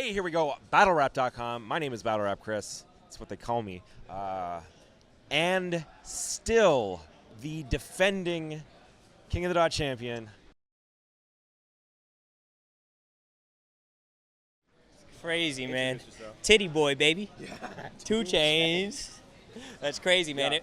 Hey, here we go. BattleRap.com. My name is BattleRap Chris. That's what they call me. And still the defending King of the Dot champion. Crazy, man. Titty boy, baby. Yeah. 2 Chainz. That's crazy, man. Yeah.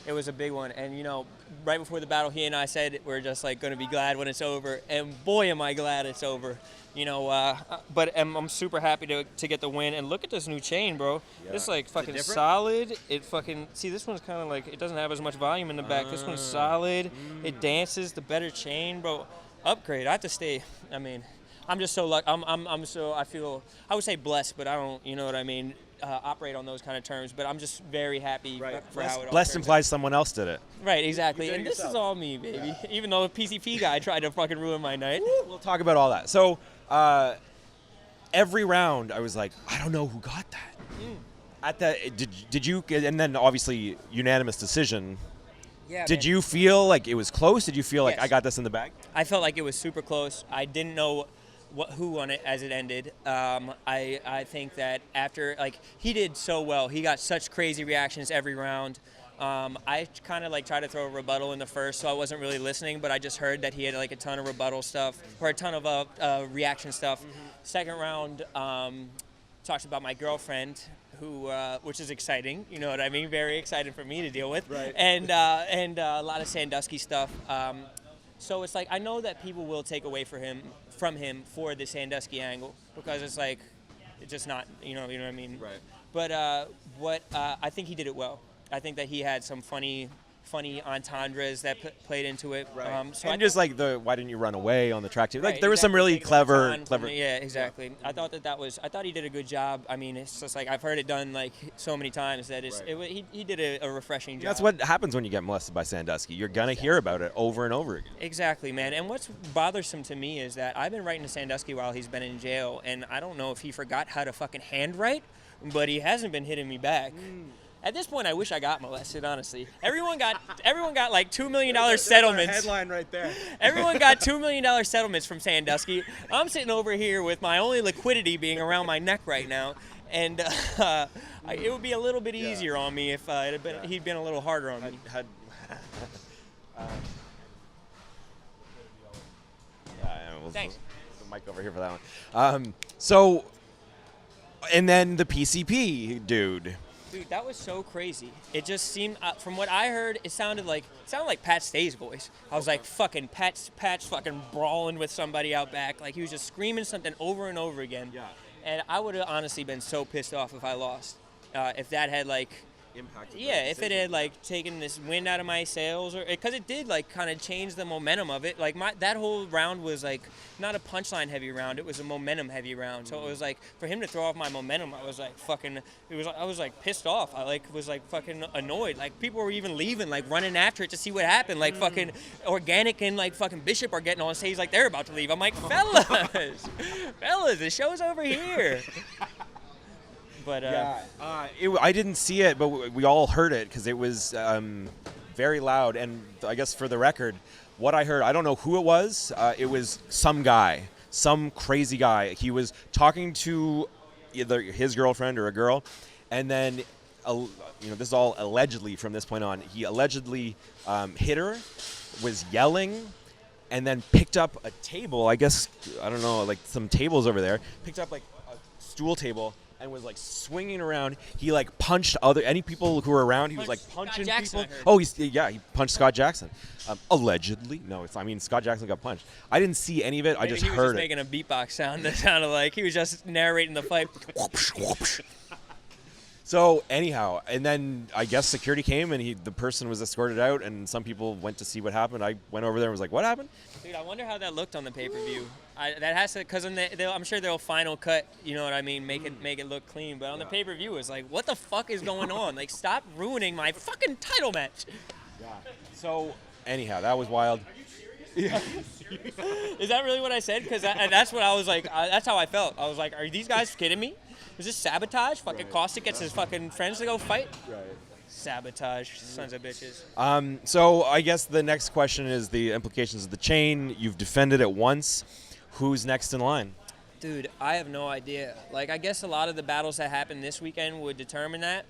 It was a big one. And, you know, right before the battle, he and I said we're just, like, going to be glad when it's over. And, boy, am I glad it's over. You know, but I'm super happy to get the win. And look at this new chain, bro. Yeah. This, like, fucking solid. It fucking, see, this one's kind of like, it doesn't have as much volume in the back. This one's solid. It dances. The better chain, bro. Upgrade. I have to stay, I mean, I'm just so lucky. I'm so, I feel, I would say blessed, but I don't, you know what I mean, operate on those kind of terms. But I'm just very happy for how it all Blessed turns implies out. someone else did it. Right, exactly. And this is all me, baby. Yeah. Even though a PCP guy tried to fucking ruin my night. We'll talk about all that. So, every round, I was like, I don't know who got that. At that, did you? And then obviously unanimous decision. Yeah. Did you feel like it was close? Did you feel like I got this in the bag? I felt like it was super close. I didn't know who won it as it ended. I think that after, like, he did so well. He got such crazy reactions every round. I kind of like tried to throw a rebuttal in the first, so I wasn't really listening, but I just heard that he had like a ton of rebuttal stuff or a ton of reaction stuff. Second round talked about my girlfriend, who which is exciting. You know what I mean? Very exciting for me to deal with. Right. And a lot of Sandusky stuff. So it's like I know that people will take away from him for the Sandusky angle because it's like it's just not you know what I mean. Right. But I think he did it well. I think that he had some funny entendres that played into it. Right. So and just like why didn't you run away on the track too? Like right, there was some really like clever. Yeah, exactly. Yeah. I thought he did a good job. I mean, it's just like I've heard it done like so many times that he did a refreshing job. That's what happens when you get molested by Sandusky. You're gonna hear about it over and over again. Exactly, man. And what's bothersome to me is that I've been writing to Sandusky while he's been in jail, and I don't know if he forgot how to fucking handwrite, but he hasn't been hitting me back. At this point, I wish I got molested, honestly. Everyone got like $2 million settlements. Headline right there. Everyone got $2 million settlements from Sandusky. I'm sitting over here with my only liquidity being around my neck right now, and it would be a little bit easier on me if he'd been a little harder on me. Thanks. The mic over here for that one. So, and then the PCP dude. Dude, that was so crazy. It just seemed, from what I heard, it sounded like Pat Stay's voice. I was like, fucking Pat's fucking brawling with somebody out back. Like he was just screaming something over and over again. Yeah. And I would have honestly been so pissed off if I lost. If that had like impacted. Yeah, if it had like taken this wind out of my sails, or because it did like kind of change the momentum of it. Like that whole round was like not a punchline heavy round; it was a momentum heavy round. So it was like for him to throw off my momentum, I was like fucking. I was like pissed off. I like was like fucking annoyed. Like people were even leaving, like running after it to see what happened. Like fucking Organic and like fucking Bishop are getting on stage like they're about to leave. I'm like, fellas, the show's over here. But I didn't see it, but we all heard it because it was very loud. And I guess for the record, what I heard, I don't know who it was. It was some guy, some crazy guy. He was talking to either his girlfriend or a girl, and then this is all allegedly from this point on. He allegedly hit her, was yelling, and then picked up a table. I guess I don't know, like some tables over there. Picked up like a stool table. And was like swinging around. He like punched any people who were around. He was like punching people. Oh, he punched Scott Jackson. Allegedly, no. Scott Jackson got punched. I didn't see any of it. I just heard it. He was just making a beatbox sound that sounded like he was just narrating the fight. So anyhow, and then I guess security came and the person was escorted out, and some people went to see what happened. I went over there and was like, "What happened?" Dude, I wonder how that looked on the pay-per-view. That has to, because I'm sure they'll final cut. You know what I mean? Make it look clean. But on the pay-per-view, it's like, what the fuck is going on? Like, stop ruining my fucking title match. Yeah. So anyhow, that was wild. Is that really what I said? Because that's what I was like. That's how I felt. I was like, are these guys kidding me? Is this sabotage? Fucking Caustic gets his fucking friends to go fight? Right. Sabotage, sons of bitches. So I guess the next question is the implications of the chain. You've defended it once. Who's next in line? Dude, I have no idea. Like, I guess a lot of the battles that happened this weekend would determine that.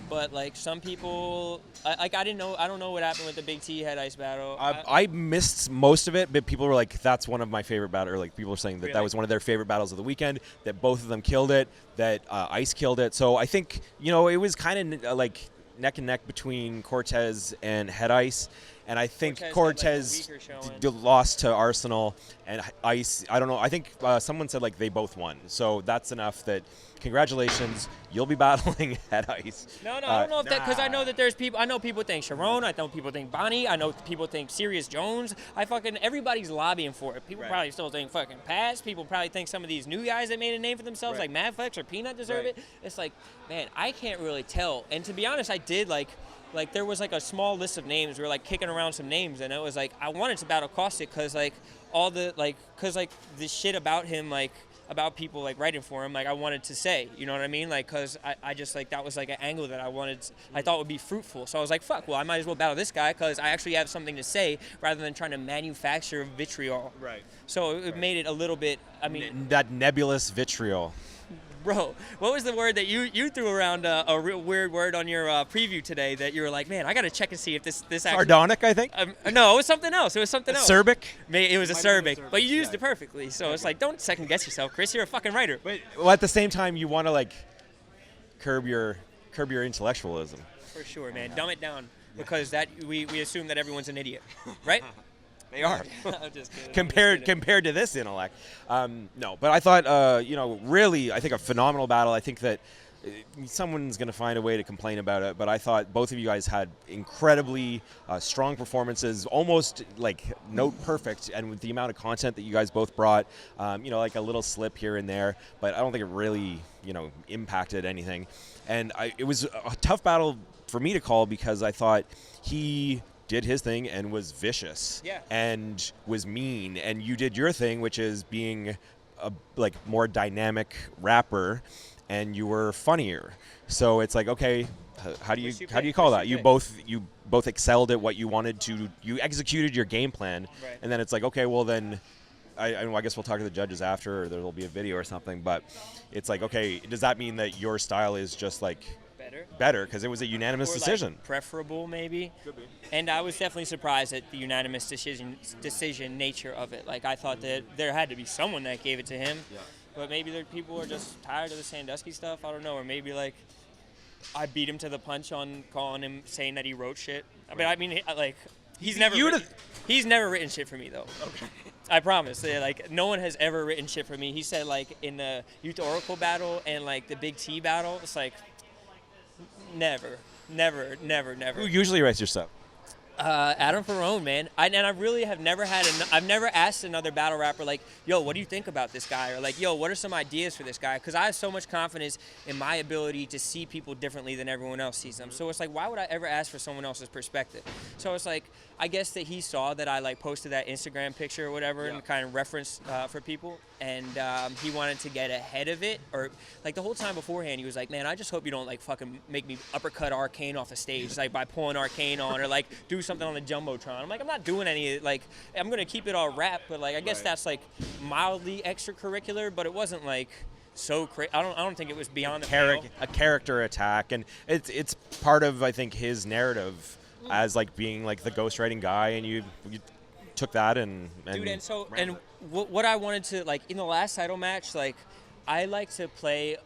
But like some people, I don't know what happened with the Big T Head Ice battle. I missed most of it, but people were like, "That's one of my favorite battles." Or like people were saying that that Really? was one of their favorite battles of the weekend. That both of them killed it. That Ice killed it. So I think it was kind of like neck and neck between Cortez and Head Ice. And I think Cortez had, like, a weaker showing. lost to Arsenal, and Ice, I don't know. I think someone said like they both won. So that's enough that congratulations, you'll be battling Head Ice. No, I don't know if that, because I know that there's people, I know people think Sharon, I know people think Bonnie, I know people think Sirius Jones. Everybody's lobbying for it. People probably still think fucking Paz. People probably think some of these new guys that made a name for themselves, like Madflex or Peanut, deserve it. It's like, man, I can't really tell. And to be honest, I did like there was like a small list of names. We were like kicking around some names, and it was like I wanted to battle Caustic because like all the the shit about him, like about people like writing for him, like I wanted to say, you know what I mean? Like, cause I just like that was like an angle that I thought would be fruitful. So I was like, fuck, well I might as well battle this guy because I actually have something to say rather than trying to manufacture vitriol. Right. So it made it a little bit. I mean, that nebulous vitriol. Bro, what was the word that you threw around, a real weird word on your preview today that you were like, man, I got to check and see if this actually... Sardonic, I think? No, it was something else. Acerbic? It was acerbic, but you used it perfectly. So it's like, don't second guess yourself, Chris. You're a fucking writer. Well, at the same time, you want to like curb your intellectualism. For sure, man. Dumb it down because that we assume that everyone's an idiot, right? They are. I'm just kidding. compared to this intellect. No, but I thought, really, I think a phenomenal battle. I think that someone's going to find a way to complain about it, but I thought both of you guys had incredibly strong performances, almost like note perfect, and with the amount of content that you guys both brought, like a little slip here and there, but I don't think it really, impacted anything. And it was a tough battle for me to call because I thought he did his thing and was vicious and was mean, and you did your thing, which is being a more dynamic rapper, and you were funnier. So it's like, okay, how do you call that? You both excelled at what you wanted to. You executed your game plan, and then it's like, okay, well then, I guess we'll talk to the judges after, or there'll be a video or something. But it's like, okay, does that mean that your style is just like better because it was a unanimous decision? Like preferable, maybe. Could be. And I was definitely surprised at the unanimous decision nature of it. Like I thought that there had to be someone that gave it to him, but maybe people are just tired of the Sandusky stuff. I don't know, or maybe like I beat him to the punch on calling him, saying that he wrote shit. I mean, like he's never written shit for me though. Okay. I promise. Like no one has ever written shit for me. He said like in the Youth Oracle battle and like the Big T battle, it's like. Never. Who usually writes your stuff? Adam for Rone, man. I really have never I've never asked another battle rapper like, yo, what do you think about this guy? Or like, yo, what are some ideas for this guy? Because I have so much confidence in my ability to see people differently than everyone else sees them. So it's like, why would I ever ask for someone else's perspective? So it's like, I guess that he saw that I like posted that Instagram picture or whatever and kind of reference for people. And he wanted to get ahead of it, or like the whole time beforehand, he was like, "Man, I just hope you don't like fucking make me uppercut Arcane off a stage, like by pulling Arcane on, or like do something on the jumbotron." I'm like, I'm not doing any like I'm gonna keep it all rap, but like I guess that's like mildly extracurricular, but it wasn't like so crazy. I don't think it was beyond the pale. A character attack, and it's part of I think his narrative as like being like the ghostwriting guy, and you took that and dude, and what I wanted to like in the last title match, like I like to play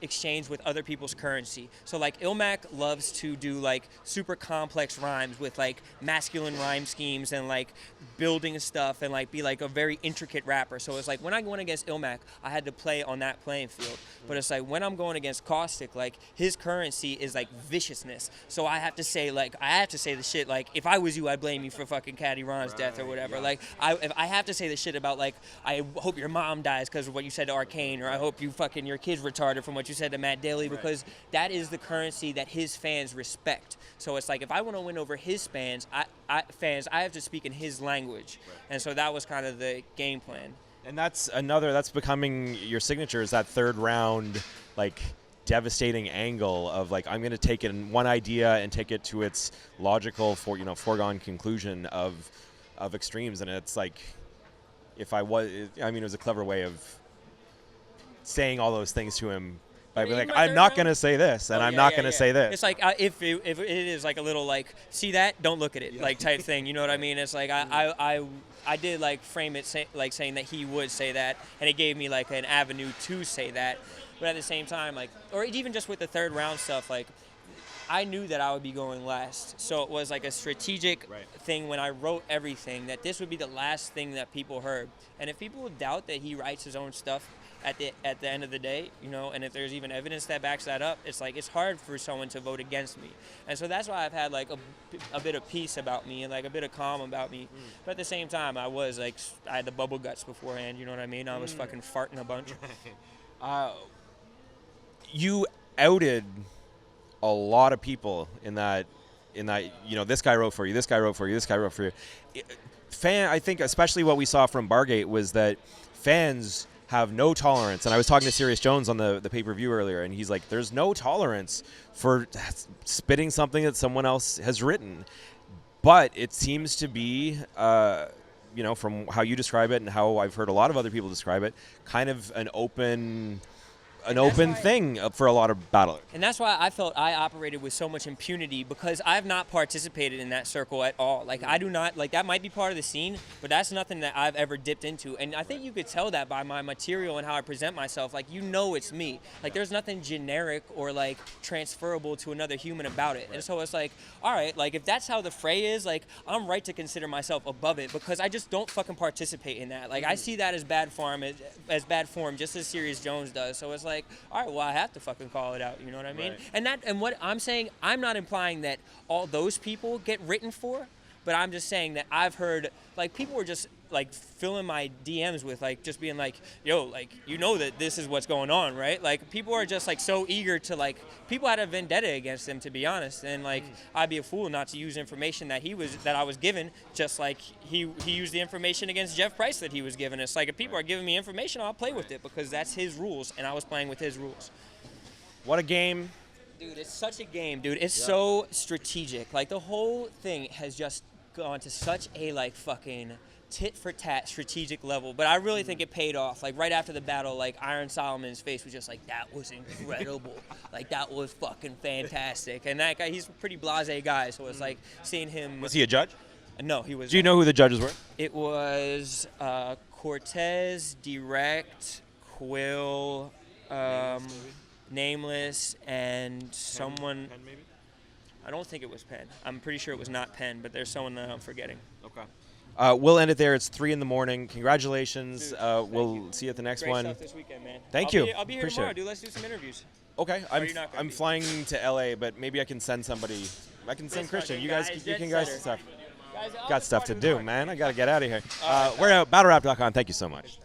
exchange with other people's currency. So like Ilmac loves to do like super complex rhymes with like masculine rhyme schemes and like building stuff and like be like a very intricate rapper. So it's like when I went against Ilmac, I had to play on that playing field. But it's like when I'm going against Caustic, like his currency is like viciousness. So I have to say the shit like if I was you, I'd blame you for fucking Caddy Ron's death or whatever. Like if I have to say the shit about like I hope your mom dies because of what you said to Arcane, or I hope you fucking your kid's retarded from what you said to Matt Daly, because that is the currency that his fans respect. So it's like if I want to win over his fans, I have to speak in his language. And so that was kind of the game plan. And that's becoming your signature, is that third round like devastating angle of like I'm going to take in one idea and take it to its logical foregone conclusion of extremes. And it's like if I was, I mean, it was a clever way of saying all those things to him. By being like, I'm not going to say this, and I'm not going to say this. It's like if it is like a little like, see that, don't look at it, like type thing. You know what I mean? It's like I did like frame it saying that he would say that, and it gave me like an avenue to say that. But at the same time, like, or even just with the third round stuff, like, I knew that I would be going last. So it was like a strategic thing when I wrote everything, that this would be the last thing that people heard. And if people doubt that he writes his own stuff at the end of the day, you know, and if there's even evidence that backs that up, it's like, it's hard for someone to vote against me. And so that's why I've had like a bit of peace about me and like a bit of calm about me. But at the same time, I had the bubble guts beforehand, you know what I mean? I was fucking farting a bunch. You outed a lot of people in that, you know, this guy wrote for you, this guy wrote for you, this guy wrote for you. I think especially what we saw from Bargate was that fans have no tolerance. And I was talking to Sirius Jones on the pay-per-view earlier, and he's like, there's no tolerance for spitting something that someone else has written. But it seems to be, you know, from how you describe it and how I've heard a lot of other people describe it, kind of an open thing for a lot of battlers. And that's why I felt I operated with so much impunity, because I've not participated in that circle at all. Like, I do not, like, that might be part of the scene, but that's nothing that I've ever dipped into. And I think you could tell that by my material and how I present myself. Like, you know it's me. Like, there's nothing generic or, like, transferable to another human about it. And so it's like, all right, like, if that's how the fray is, like, I'm right to consider myself above it, because I just don't fucking participate in that. Like, I see that as bad form, just as Sirius Jones does. So it's like, all right, well, I have to fucking call it out, you know what I mean? Right. And what I'm saying, I'm not implying that all those people get written for, but I'm just saying that I've heard, like, people were just, like, filling my DMs with, like, just being like, yo, like, you know that this is what's going on, right? Like, people are just, like, so eager to, like, people had a vendetta against him, to be honest, and, like, I'd be a fool not to use information that I was given, just like he used the information against Jeff Price that he was given. It's like, if people are giving me information, I'll play with it, because that's his rules, and I was playing with his rules. What a game. Dude, it's such a game, dude. It's so strategic. Like, the whole thing has just gone to such a, like, fucking tit-for-tat strategic level, but I really think it paid off. Like, right after the battle, like, Iron Solomon's face was just like, that was incredible. Like, that was fucking fantastic. And that guy, he's a pretty blasé guy, so it's like seeing him. Was he a judge? No, he was. Do you know who the judges were? It was Cortez, Direct, Quill, Nameless, and someone. Penn, maybe? I don't think it was Penn. I'm pretty sure it was not Penn, but there's someone that I'm forgetting. Okay. We'll end it there. It's 3 a.m. Congratulations. Dude, we'll see you at the next one. Great stuff this weekend, man. Thank you. I'll be here tomorrow, dude. Let's do some interviews. Okay. I'm flying to LA, but maybe I can send somebody. I can send Christian. You guys stuff. Got stuff to do, man. I got to get out of here. We're out. BattleRap.com. Thank you so much.